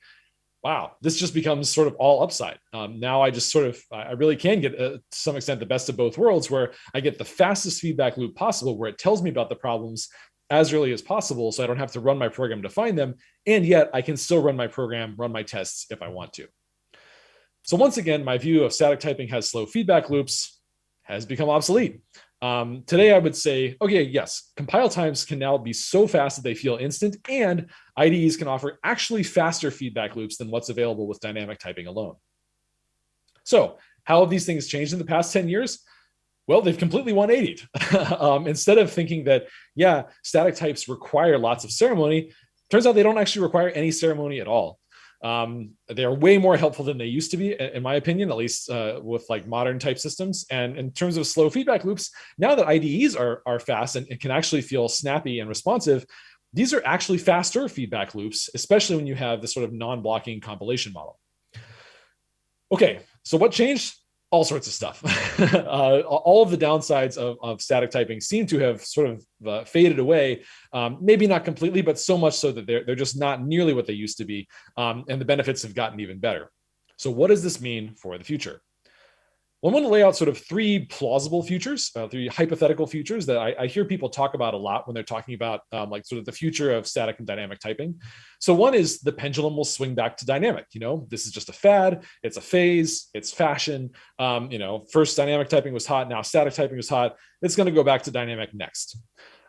wow, this just becomes sort of all upside. Now I just I really can get, to some extent, the best of both worlds, where I get the fastest feedback loop possible, where it tells me about the problems as early as possible, so I don't have to run my program to find them, and yet I can still run my program, run my tests if I want to. So once again, my view of static typing has slow feedback loops has become obsolete. Today, I would say, okay, yes, compile times can now be so fast that they feel instant, and IDEs can offer actually faster feedback loops than what's available with dynamic typing alone. So how have these things changed in the past 10 years? Well, they've completely 180'd. Instead of thinking that, yeah, static types require lots of ceremony, turns out they don't actually require any ceremony at all. They are way more helpful than they used to be, in my opinion, at least with like modern type systems. And in terms of slow feedback loops, now that IDEs are fast and it can actually feel snappy and responsive, these are actually faster feedback loops, especially when you have this sort of non-blocking compilation model. Okay, so what changed? All sorts of stuff. All of the downsides of static typing seem to have sort of faded away, maybe not completely, but so much so that they're just not nearly what they used to be, and the benefits have gotten even better. So what does this mean for the future? Well, I'm going to lay out sort of three plausible futures, three hypothetical futures that I hear people talk about a lot when they're talking about like sort of the future of static and dynamic typing. So one is the pendulum will swing back to dynamic. This is just a fad. It's a phase. It's fashion. First dynamic typing was hot. Now static typing is hot. It's going to go back to dynamic next.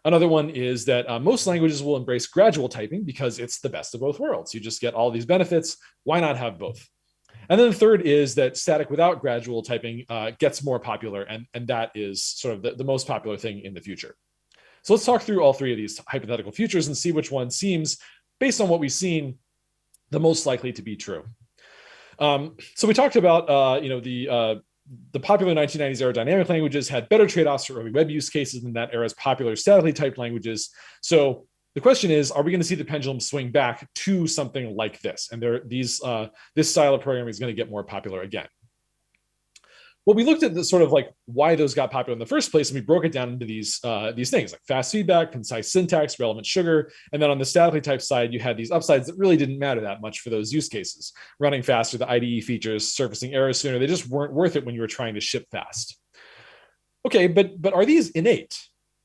Another one is that most languages will embrace gradual typing because it's the best of both worlds. You just get all these benefits. Why not have both? And then the third is that static without gradual typing gets more popular, and that is sort of the most popular thing in the future. So let's talk through all three of these hypothetical futures and see which one seems, based on what we've seen, the most likely to be true. So we talked about the popular 1990s era dynamic languages had better trade-offs for early web use cases than that era's popular statically typed languages. So the question is, are we going to see the pendulum swing back to something like this? And this style of programming is going to get more popular again. Well, we looked at the sort of like why those got popular in the first place, and we broke it down into these things like fast feedback, concise syntax, relevant sugar. And then on the statically typed side, you had these upsides that really didn't matter that much for those use cases. Running faster, the IDE features, surfacing errors sooner, they just weren't worth it when you were trying to ship fast. Okay, but are these innate?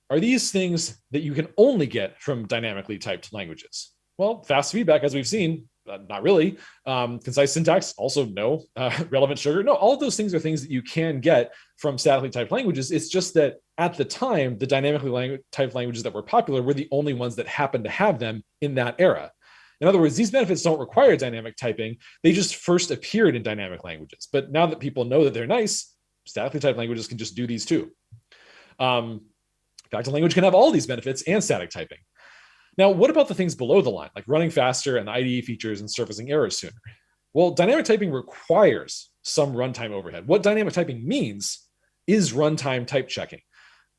Are these things that you can only get from dynamically typed languages? Well, fast feedback, as we've seen, not really. Concise syntax, also no. Relevant sugar, no. All of those things are things that you can get from statically typed languages. It's just that at the time, the dynamically typed languages that were popular were the only ones that happened to have them in that era. In other words, these benefits don't require dynamic typing. They just first appeared in dynamic languages. But now that people know that they're nice, statically typed languages can just do these too. In fact, a language can have all these benefits and static typing. Now, what about the things below the line, like running faster and the IDE features and surfacing errors sooner? Well, dynamic typing requires some runtime overhead. What dynamic typing means is runtime type checking.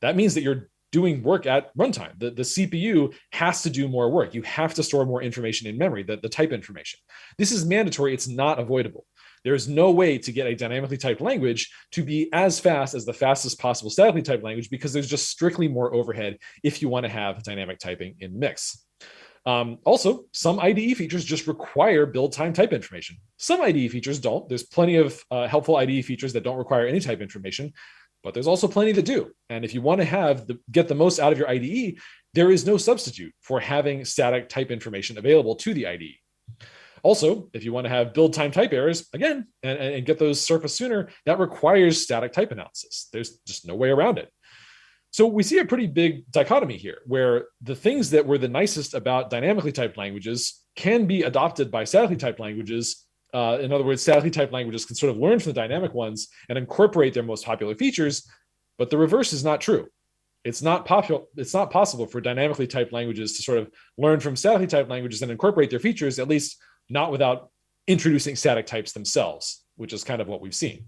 That means that you're doing work at runtime. The CPU has to do more work. You have to store more information in memory, the type information. This is mandatory. It's not avoidable. There's no way to get a dynamically typed language to be as fast as the fastest possible statically typed language, because there's just strictly more overhead if you want to have dynamic typing in the mix. Also, some IDE features just require build time type information. Some IDE features don't. There's plenty of helpful IDE features that don't require any type information, but there's also plenty that do. And if you want to get the most out of your IDE, there is no substitute for having static type information available to the IDE. Also, if you want to have build time type errors, again, and get those surface sooner, that requires static type analysis. There's just no way around it. So we see a pretty big dichotomy here, where the things that were the nicest about dynamically typed languages can be adopted by statically typed languages. In other words, statically typed languages can sort of learn from the dynamic ones and incorporate their most popular features, but the reverse is not true. It's not possible for dynamically typed languages to sort of learn from statically typed languages and incorporate their features, at least not without introducing static types themselves, which is kind of what we've seen.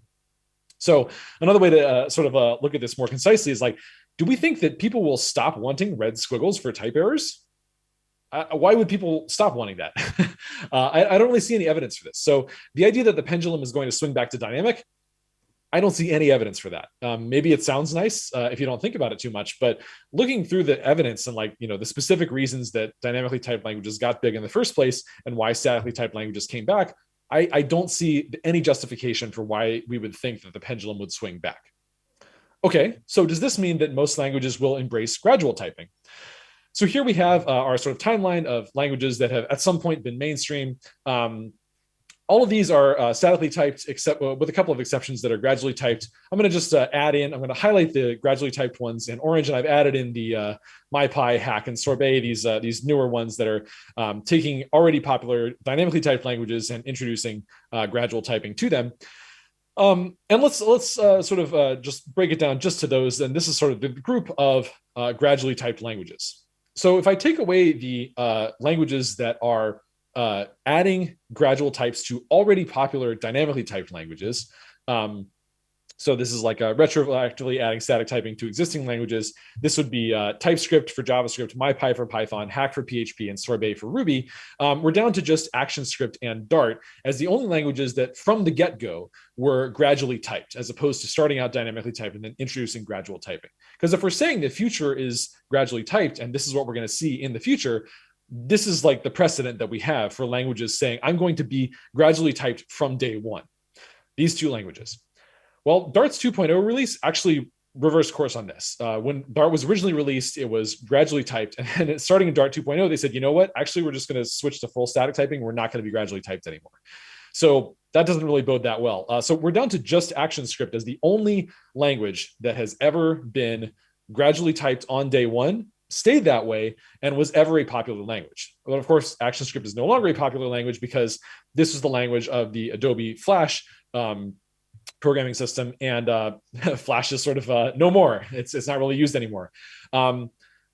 So another way to look at this more concisely is like, do we think that people will stop wanting red squiggles for type errors? Why would people stop wanting that? I don't really see any evidence for this. So the idea that the pendulum is going to swing back to dynamic, I don't see any evidence for that. Maybe it sounds nice if you don't think about it too much, but looking through the evidence and the specific reasons that dynamically typed languages got big in the first place and why statically typed languages came back, I don't see any justification for why we would think that the pendulum would swing back. Okay, so does this mean that most languages will embrace gradual typing? So here we have our sort of timeline of languages that have at some point been mainstream. All of these are statically typed, except with a couple of exceptions that are gradually typed. I'm going to just I'm going to highlight the gradually typed ones in orange, and I've added in the MyPy, Hack, and Sorbet, these newer ones that are taking already popular dynamically typed languages and introducing gradual typing to them. And let's just break it down just to those. And this is sort of the group of gradually typed languages. So if I take away the languages that are adding gradual types to already popular dynamically typed languages. So this is like retroactively adding static typing to existing languages. This would be TypeScript for JavaScript, MyPy for Python, Hack for PHP, and Sorbet for Ruby. We're down to just ActionScript and Dart as the only languages that from the get-go were gradually typed, as opposed to starting out dynamically typed and then introducing gradual typing. Because if we're saying the future is gradually typed, and this is what we're going to see in the future, this is like the precedent that we have for languages saying, I'm going to be gradually typed from day one. These two languages. Well, Dart's 2.0 release actually reversed course on this. When Dart was originally released, it was gradually typed. And then starting in Dart 2.0, they said, you know what? Actually, we're just going to switch to full static typing. We're not going to be gradually typed anymore. So that doesn't really bode that well. So we're down to just ActionScript as the only language that has ever been gradually typed on day one, stayed that way, and was ever a popular language. But of course, ActionScript is no longer a popular language because this was the language of the Adobe Flash programming system, and Flash is sort of no more. It's not really used anymore.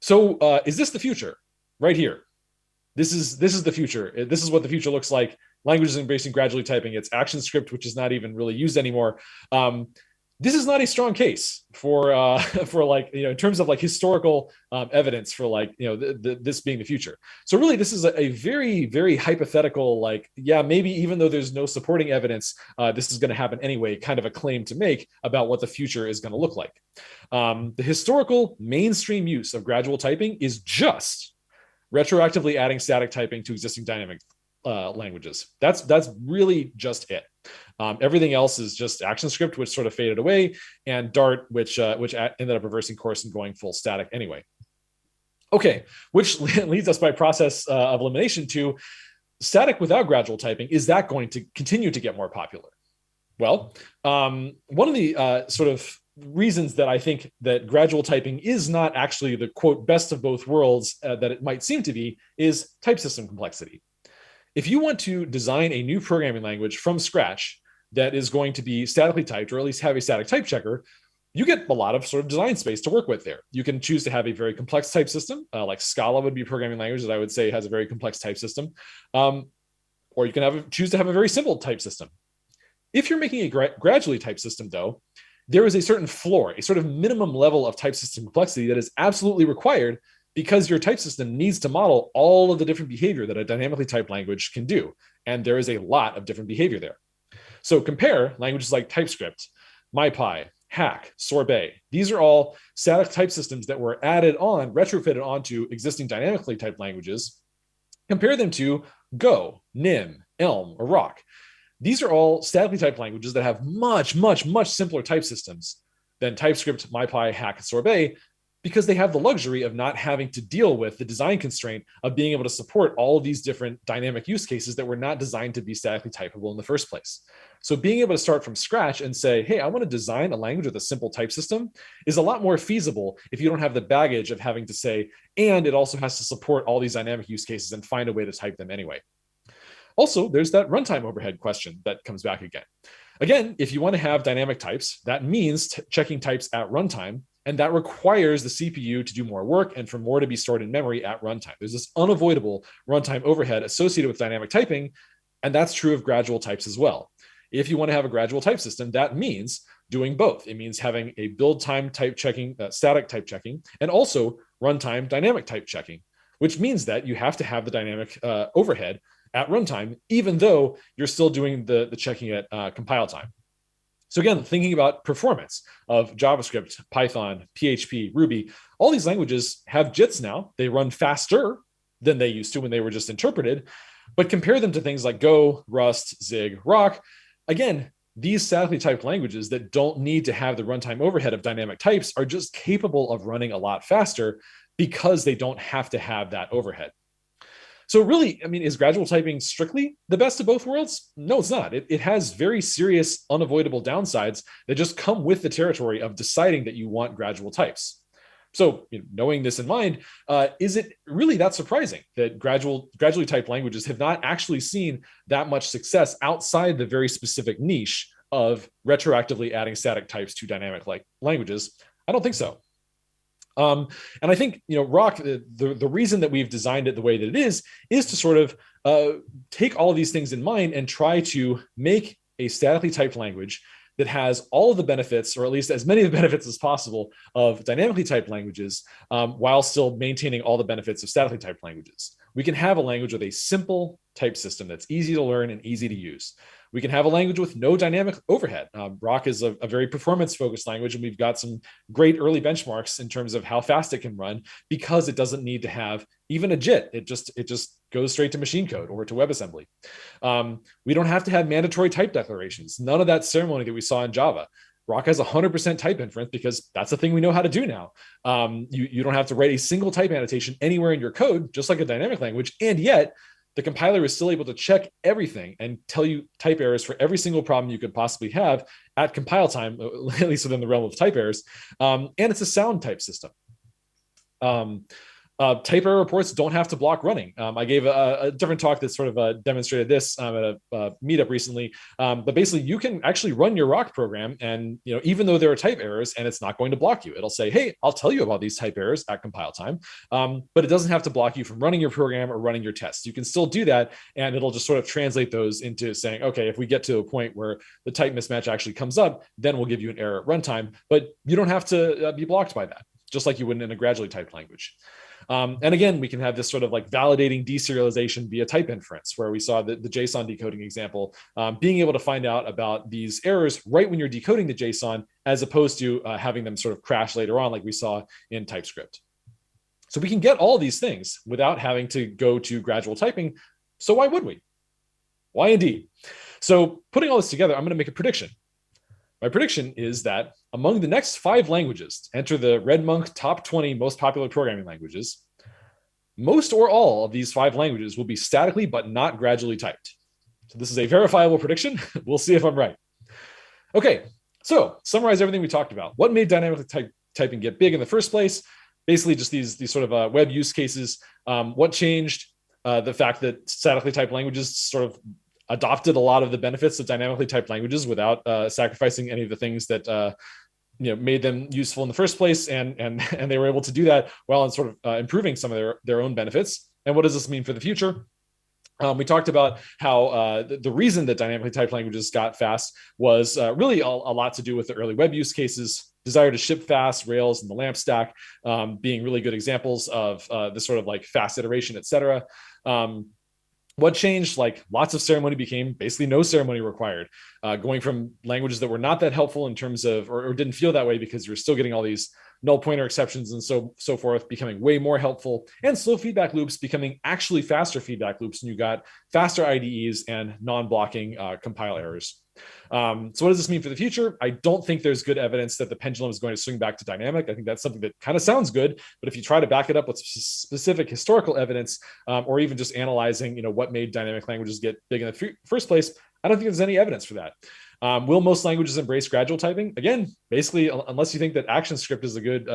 So is this the future? Right here. This is the future. This is what the future looks like. Languages embracing gradually typing. It's ActionScript, which is not even really used anymore. This is not a strong case for in terms of like historical evidence for this being the future. So really, this is a very, very hypothetical, maybe even though there's no supporting evidence, this is going to happen anyway, kind of a claim to make about what the future is going to look like. The historical mainstream use of gradual typing is just retroactively adding static typing to existing dynamic languages. That's really just it. Everything else is just ActionScript, which sort of faded away, and Dart, which ended up reversing course and going full static anyway. Okay, which leads us by process of elimination to static without gradual typing. Is that going to continue to get more popular? Well, one of the sort of reasons that I think that gradual typing is not actually the quote best of both worlds that it might seem to be is type system complexity. If you want to design a new programming language from scratch that is going to be statically typed, or at least have a static type checker, you get a lot of sort of design space to work with there. You can choose to have a very complex type system, like Scala would be a programming language that I would say has a very complex type system. Or you can choose to have a very simple type system. If you're making a gradually typed system, though, there is a certain floor, a sort of minimum level of type system complexity that is absolutely required because your type system needs to model all of the different behavior that a dynamically typed language can do. And there is a lot of different behavior there. So compare languages like TypeScript, MyPy, Hack, Sorbet. These are all static type systems that were retrofitted onto existing dynamically typed languages. Compare them to Go, Nim, Elm, or Rock. These are all statically typed languages that have much, much, much simpler type systems than TypeScript, MyPy, Hack, and Sorbet, because they have the luxury of not having to deal with the design constraint of being able to support all of these different dynamic use cases that were not designed to be statically typable in the first place. So being able to start from scratch and say, hey, I want to design a language with a simple type system is a lot more feasible if you don't have the baggage of having to say, and it also has to support all these dynamic use cases and find a way to type them anyway. Also, there's that runtime overhead question that comes back again. Again, if you want to have dynamic types, that means checking types at runtime, and that requires the CPU to do more work and for more to be stored in memory at runtime. There's this unavoidable runtime overhead associated with dynamic typing, and that's true of gradual types as well. If you want to have a gradual type system, that means doing both. It means having a build time type checking, static type checking, and also runtime dynamic type checking, which means that you have to have the dynamic overhead at runtime, even though you're still doing the checking at compile time. So again, thinking about performance of JavaScript, Python, PHP, Ruby, all these languages have JITs now. They run faster than they used to when they were just interpreted, but compare them to things like Go, Rust, Zig, Rock. Again, these statically typed languages that don't need to have the runtime overhead of dynamic types are just capable of running a lot faster because they don't have to have that overhead. So really, I mean, is gradual typing strictly the best of both worlds? No, it's not. It has very serious, unavoidable downsides that just come with the territory of deciding that you want gradual types. So, knowing this in mind, is it really that surprising that gradually typed languages have not actually seen that much success outside the very specific niche of retroactively adding static types to dynamic languages? I don't think so. And I think, Rock, the reason that we've designed it the way that it is to sort of take all of these things in mind and try to make a statically typed language that has all of the benefits, or at least as many of the benefits as possible, of dynamically typed languages, while still maintaining all the benefits of statically typed languages. We can have a language with a simple type system that's easy to learn and easy to use. We can have a language with no dynamic overhead. Rock is a very performance-focused language, and we've got some great early benchmarks in terms of how fast it can run because it doesn't need to have even a JIT. It just goes straight to machine code or to WebAssembly. We don't have to have mandatory type declarations. None of that ceremony that we saw in Java. Rock has 100% type inference because that's a thing we know how to do now. You don't have to write a single type annotation anywhere in your code, just like a dynamic language, and yet the compiler is still able to check everything and tell you type errors for every single problem you could possibly have at compile time, at least within the realm of type errors. And it's a sound type system. Type error reports don't have to block running. I gave a different talk that sort of demonstrated this at a meetup recently. But basically, you can actually run your Rock program, and even though there are type errors, and it's not going to block you. It'll say, "Hey, I'll tell you about these type errors at compile time," but it doesn't have to block you from running your program or running your tests. You can still do that, and it'll just sort of translate those into saying, "Okay, if we get to a point where the type mismatch actually comes up, then we'll give you an error at runtime." But you don't have to be blocked by that, just like you wouldn't in a gradually typed language. And again, we can have this sort of like validating deserialization via type inference, where we saw the JSON decoding example, being able to find out about these errors right when you're decoding the JSON, as opposed to having them sort of crash later on, like we saw in TypeScript. So we can get all these things without having to go to gradual typing. So why would we? Why indeed? So putting all this together, I'm going to make a prediction. My prediction is that among the next 5 languages to enter the RedMonk top 20 most popular programming languages, most or all of these 5 languages will be statically but not gradually typed. So this is a verifiable prediction. We'll see if I'm right. Okay, so summarize everything we talked about. What made dynamically typing get big in the first place? Basically just these sort of web use cases. What changed? The fact that statically typed languages sort of adopted a lot of the benefits of dynamically typed languages without sacrificing any of the things that made them useful in the first place, and they were able to do that while sort of improving some of their own benefits. And what does this mean for the future? We talked about how the reason that dynamically typed languages got fast was really a lot to do with the early web use cases. Desire to ship fast, Rails and the LAMP stack being really good examples of this sort of like fast iteration, etc. What changed? Like lots of ceremony became basically no ceremony required, going from languages that were not that helpful in terms of, or didn't feel that way because you're still getting all these null pointer exceptions and so forth, becoming way more helpful, and slow feedback loops becoming actually faster feedback loops, and you got faster IDEs and non-blocking compile errors. So what does this mean for the future? I don't think there's good evidence that the pendulum is going to swing back to dynamic. I think that's something that kind of sounds good, but if you try to back it up with specific historical evidence, or even just analyzing, what made dynamic languages get big in the first place, I don't think there's any evidence for that. Will most languages embrace gradual typing? Again, basically, unless you think that ActionScript is a good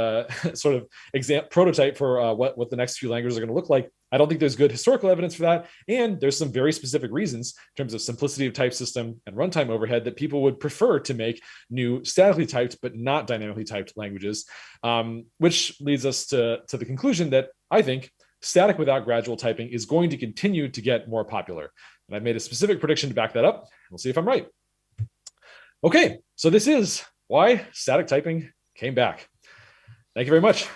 sort of prototype for what the next few languages are going to look like, I don't think there's good historical evidence for that. And there's some very specific reasons in terms of simplicity of type system and runtime overhead that people would prefer to make new statically typed but not dynamically typed languages, which leads us to the conclusion that I think static without gradual typing is going to continue to get more popular. And I've made a specific prediction to back that up. We'll see if I'm right. Okay, so this is why static typing came back. Thank you very much.